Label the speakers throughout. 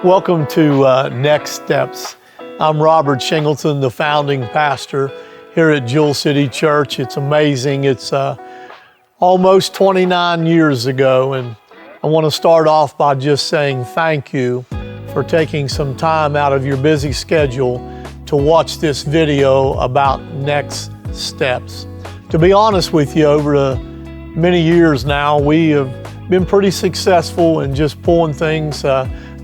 Speaker 1: Welcome to Next Steps. I'm Robert Shingleton, the founding pastor here at Jewel City Church. It's amazing. It's almost 29 years ago, and I want to start off by just saying thank you for taking some time out of your busy schedule to watch this video about next steps. To be honest with you, over many years now, we have been pretty successful in just pulling things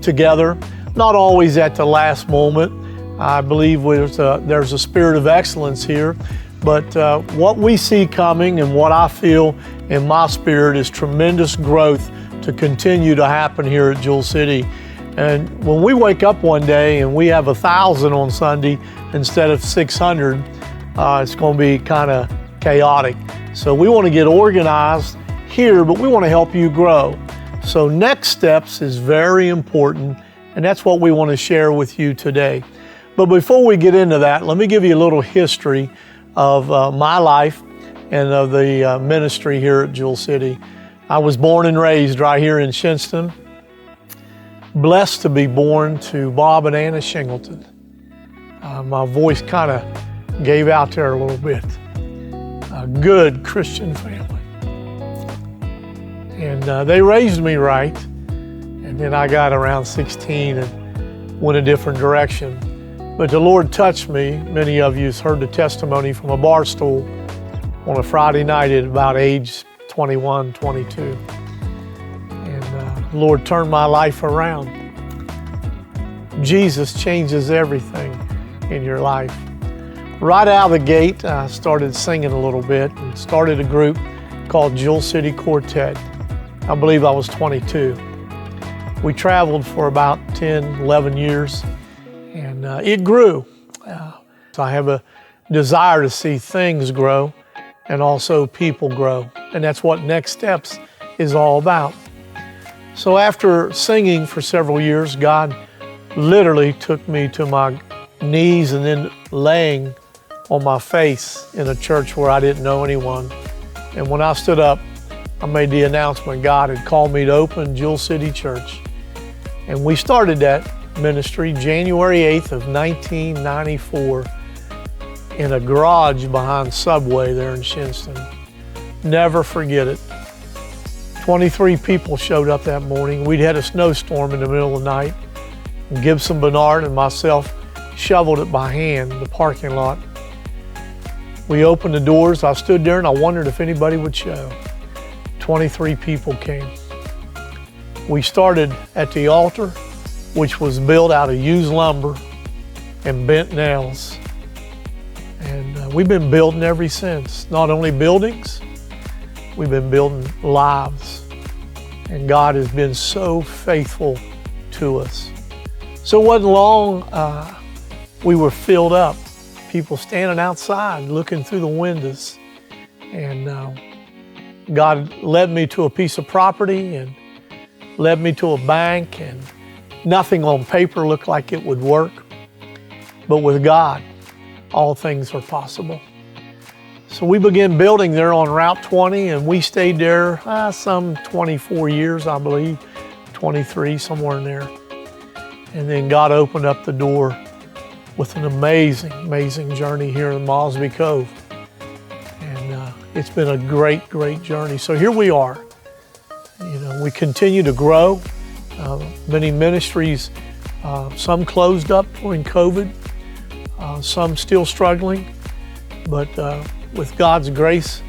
Speaker 1: together, not always at the last moment. I believe there's a spirit of excellence here, but what we see coming and what I feel in my spirit is tremendous growth to continue to happen here at Jewel City. And when we wake up one day and we have 1,000 on Sunday instead of 600, it's going to be kind of chaotic. So we want to get organized here, but we want to help you grow. So next steps is very important, and that's what we want to share with you today. But before we get into that, let me give you a little history of my life and of the ministry here at Jewel City. I was born and raised right here in Shinston. Blessed to be born to Bob and Anna Shingleton. My voice kind of gave out there a little bit. A good Christian family. And they raised me right. And then I got around 16 and went a different direction. But the Lord touched me. Many of you have heard the testimony from a bar stool on a Friday night at about age 21, 22. The Lord turned my life around. Jesus changes everything in your life. Right out of the gate, I started singing a little bit and started a group called Jewel City Quartet. I believe I was 22. We traveled for about 10, 11 years, and it grew. So I have a desire to see things grow and also people grow, and that's what Next Steps is all about. So after singing for several years, God literally took me to my knees and then laying on my face in a church where I didn't know anyone. And when I stood up, I made the announcement God had called me to open Jewel City Church. And we started that ministry January 8th of 1994 in a garage behind Subway there in Shinston. Never forget it. 23 people showed up that morning. We'd had a snowstorm in the middle of the night. Gibson Bernard and myself shoveled it by hand in the parking lot. We opened the doors. I stood there and I wondered if anybody would show. 23 people came. We started at the altar, which was built out of used lumber and bent nails. And we've been building ever since. Not only buildings, we've been building lives, and God has been so faithful to us. So it wasn't long, we were filled up. People standing outside looking through the windows. And God led me to a piece of property and led me to a bank, and nothing on paper looked like it would work. But with God, all things are possible. So we began building there on Route 20, and we stayed there some 24 years, I believe, 23, somewhere in there. And then God opened up the door with an amazing, amazing journey here in Mosby Cove. And it's been a great, great journey. So here we are. You know, we continue to grow. Many ministries, some closed up during COVID, some still struggling, but with God's grace,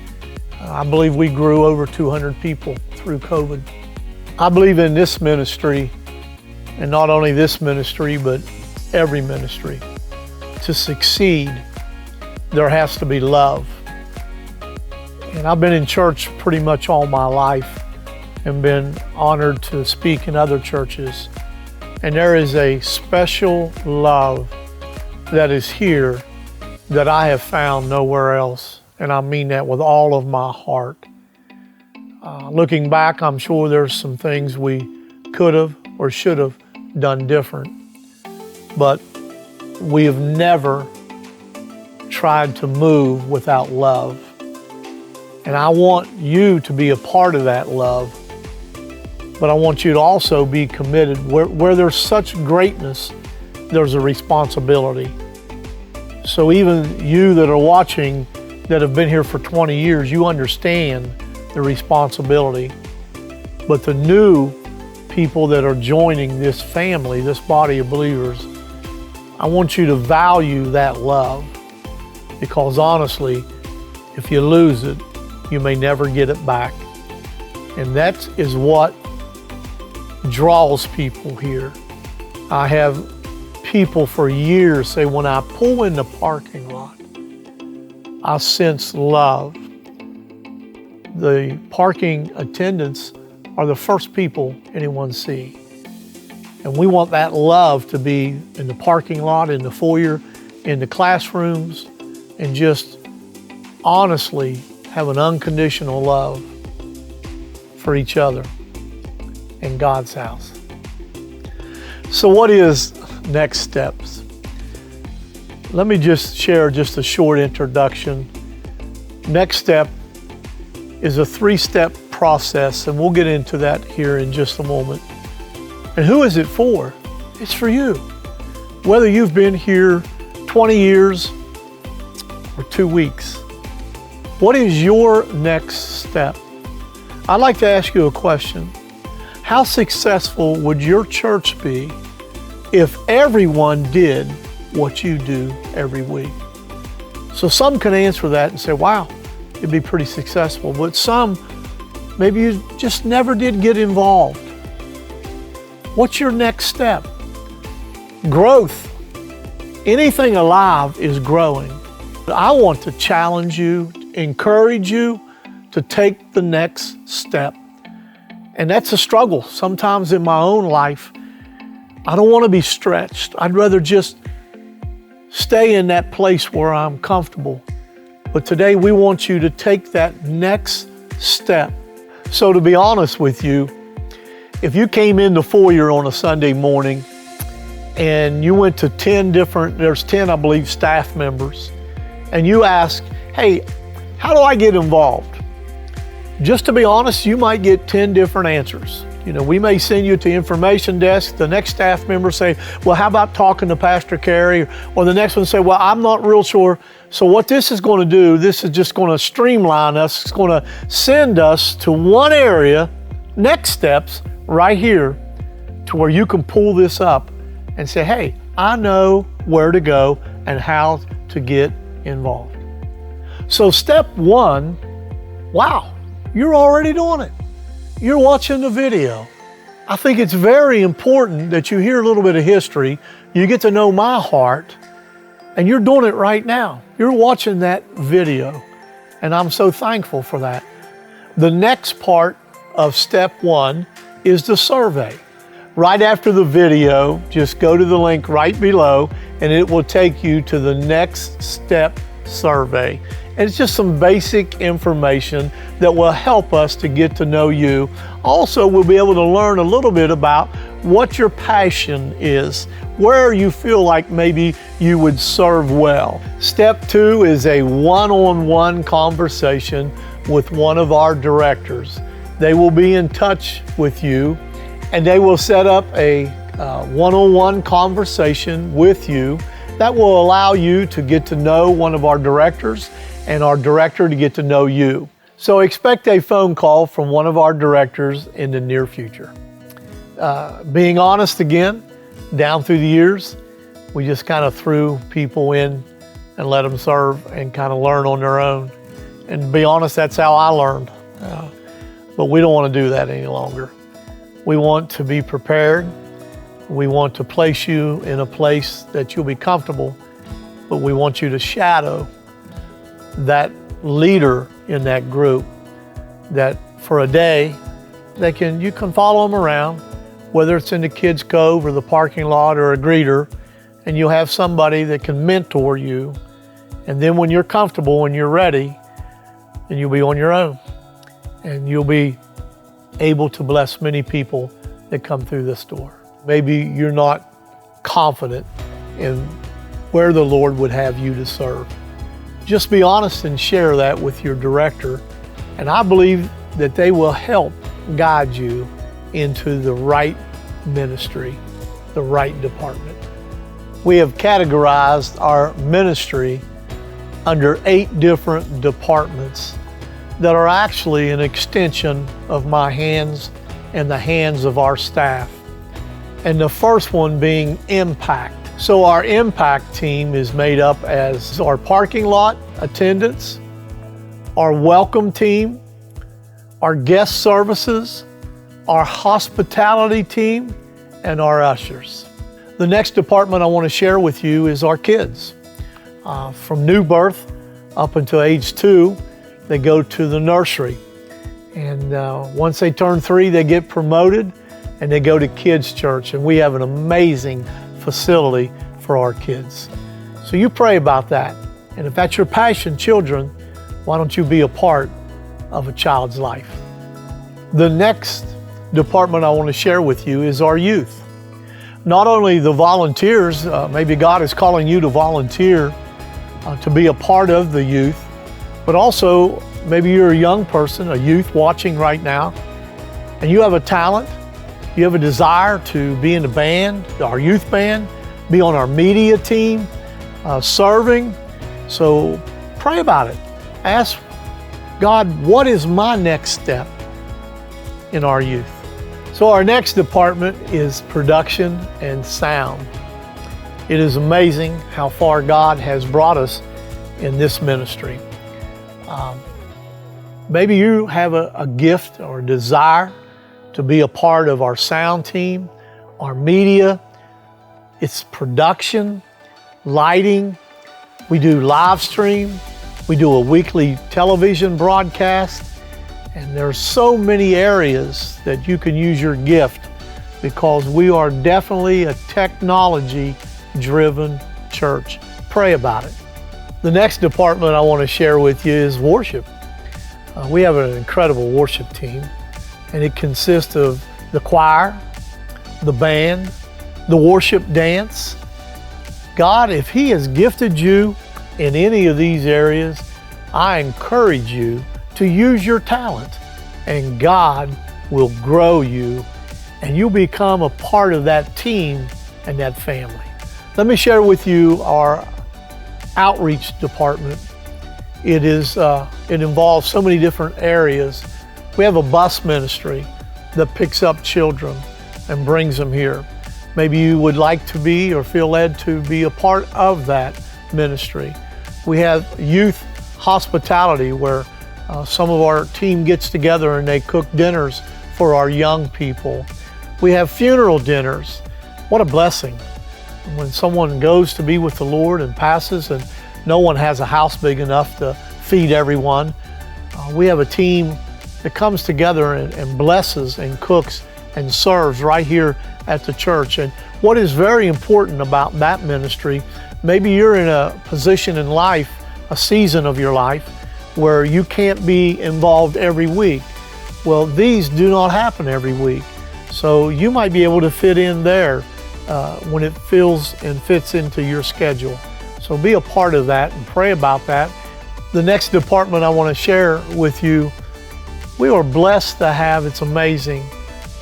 Speaker 1: I believe we grew over 200 people through COVID. I believe in this ministry, and not only this ministry, but every ministry. To succeed, there has to be love. And I've been in church pretty much all my life and been honored to speak in other churches. And there is a special love that is here that I have found nowhere else. And I mean that with all of my heart. Looking back, I'm sure there's some things we could have or should have done different. But we have never tried to move without love. And I want you to be a part of that love but I want you to also be committed. Where there's such greatness, there's a responsibility. So even you that are watching that have been here for 20 years, you understand the responsibility. But the new people that are joining this family, this body of believers, I want you to value that love, because honestly, if you lose it, you may never get it back. And that is what draws people here. I have people for years say, when I pull in the parking lot, I sense love. The parking attendants are the first people anyone sees. And we want that love to be in the parking lot, in the foyer, in the classrooms, and just honestly have an unconditional love for each other in God's house. So what is next steps? Let me just share just a short introduction. Next step is a 3-step process, and we'll get into that here in just a moment. And who is it for? It's for you. Whether you've been here 20 years or 2 weeks, what is your next step? I'd like to ask you a question. How successful would your church be if everyone did what you do every week? So some can answer that and say, wow, it'd be pretty successful. But some, maybe you just never did get involved. What's your next step? Growth. Anything alive is growing. I want to challenge you, encourage you to take the next step. And that's a struggle. Sometimes in my own life, I don't want to be stretched. I'd rather just stay in that place where I'm comfortable. But today we want you to take that next step. So to be honest with you, if you came in the foyer on a Sunday morning and you went to 10 different, there's 10, I believe, staff members, and you ask, hey, how do I get involved? Just to be honest, you might get 10 different answers. You know, we may send you to the information desk. The next staff member say, well, how about talking to Pastor Carey? Or the next one say, well, I'm not real sure. So what this is going to do, this is just going to streamline us. It's going to send us to one area, next steps, right here, to where you can pull this up and say, hey, I know where to go and how to get involved. So step 1, wow, you're already doing it. You're watching the video. I think it's very important that you hear a little bit of history, you get to know my heart, and you're doing it right now. You're watching that video, and I'm so thankful for that. The next part of step 1 is the survey. Right after the video, just go to the link right below, and it will take you to the next step survey. And it's just some basic information that will help us to get to know you. Also, we'll be able to learn a little bit about what your passion is, where you feel like maybe you would serve well. Step 2 is a one-on-one conversation with one of our directors. They will be in touch with you, and they will set up a one-on-one conversation with you that will allow you to get to know one of our directors and our director to get to know you. So expect a phone call from one of our directors in the near future. Being honest again, down through the years, we just kind of threw people in and let them serve and kind of learn on their own. And to be honest, that's how I learned. But we don't want to do that any longer. We want to be prepared. We want to place you in a place that you'll be comfortable, but we want you to shadow that leader in that group, that for a day, you can follow them around, whether it's in the kids' cove or the parking lot or a greeter, and you'll have somebody that can mentor you. And then when you're comfortable, when you're ready, then you'll be on your own. And you'll be able to bless many people that come through this door. Maybe you're not confident in where the Lord would have you to serve. Just be honest and share that with your director. And I believe that they will help guide you into the right ministry, the right department. We have categorized our ministry under 8 different departments that are actually an extension of my hands and the hands of our staff. And the first one being impact. So our impact team is made up as our parking lot attendants, our welcome team, our guest services, our hospitality team, and our ushers. The next department I want to share with you is our kids. From new birth up until age 2, they go to the nursery. And once they turn 3, they get promoted and they go to kids' church. And we have an amazing facility for our kids. So you pray about that. And if that's your passion, children, why don't you be a part of a child's life? The next department I want to share with you is our youth. Not only the volunteers, maybe God is calling you to volunteer to be a part of the youth, but also maybe you're a young person, a youth watching right now, and you have a talent, you have a desire to be in the band, our youth band, be on our media team, serving. So pray about it. Ask God, what is my next step in our youth? So our next department is production and sound. It is amazing how far God has brought us in this ministry. Maybe you have a gift or a desire to be a part of our sound team, our media. It's production, lighting. We do live stream. We do a weekly television broadcast. And there's so many areas that you can use your gift because we are definitely a technology-driven church. Pray about it. The next department I want to share with you is worship. We have an incredible worship team, and it consists of the choir, the band, the worship dance. God, if He has gifted you in any of these areas, I encourage you to use your talent, and God will grow you, and you'll become a part of that team and that family. Let me share with you our outreach department. It involves so many different areas. We have a bus ministry that picks up children and brings them here. Maybe you would like to be or feel led to be a part of that ministry. We have youth hospitality where some of our team gets together and they cook dinners for our young people. We have funeral dinners. What a blessing. When someone goes to be with the Lord and passes and no one has a house big enough to feed everyone, we have a team that comes together and blesses and cooks and serves right here at the church. And what is very important about that ministry, maybe you're in a position in life, a season of your life, where you can't be involved every week. Well, these do not happen every week. So you might be able to fit in there when it feels and fits into your schedule. So be a part of that and pray about that. The next department I want to share with you, we are blessed to have, it's amazing,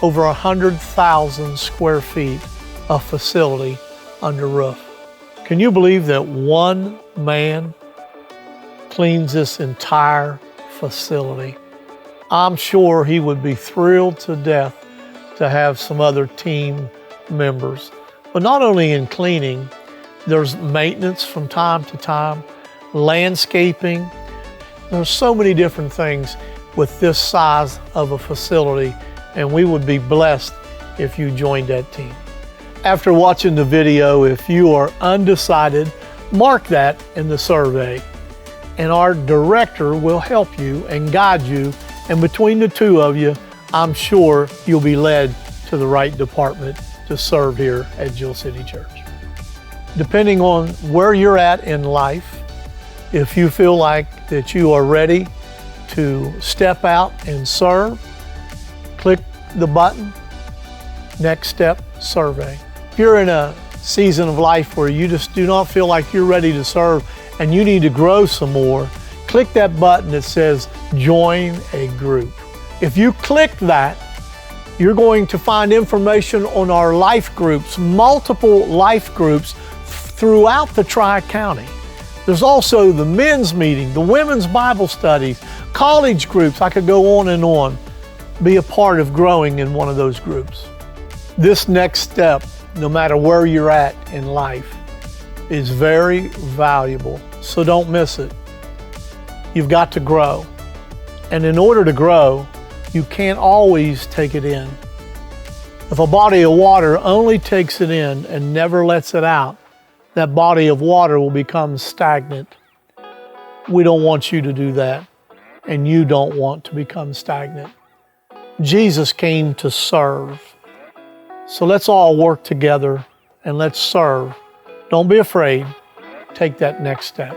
Speaker 1: over 100,000 square feet of facility under roof. Can you believe that one man cleans this entire facility? I'm sure he would be thrilled to death to have some other team members. But not only in cleaning, there's maintenance from time to time, landscaping. There's so many different things with this size of a facility, and we would be blessed if you joined that team. After watching the video, if you are undecided, mark that in the survey, and our director will help you and guide you, and between the two of you, I'm sure you'll be led to the right department to serve here at Jewel City Church. Depending on where you're at in life, if you feel like that you are ready to step out and serve, click the button, Next Step Survey. If you're in a season of life where you just do not feel like you're ready to serve and you need to grow some more, click that button that says Join a Group. If you click that, You're going to find information on our life groups, multiple life groups throughout the Tri-County. There's also the men's meeting, the women's Bible studies, college groups. I could go on and on. Be a part of growing in one of those groups. This next step, no matter where you're at in life, is very valuable, so don't miss it. You've got to grow. And in order to grow, you can't always take it in. If a body of water only takes it in and never lets it out, that body of water will become stagnant. We don't want you to do that, and you don't want to become stagnant. Jesus came to serve. So let's all work together and let's serve. Don't be afraid. Take that next step.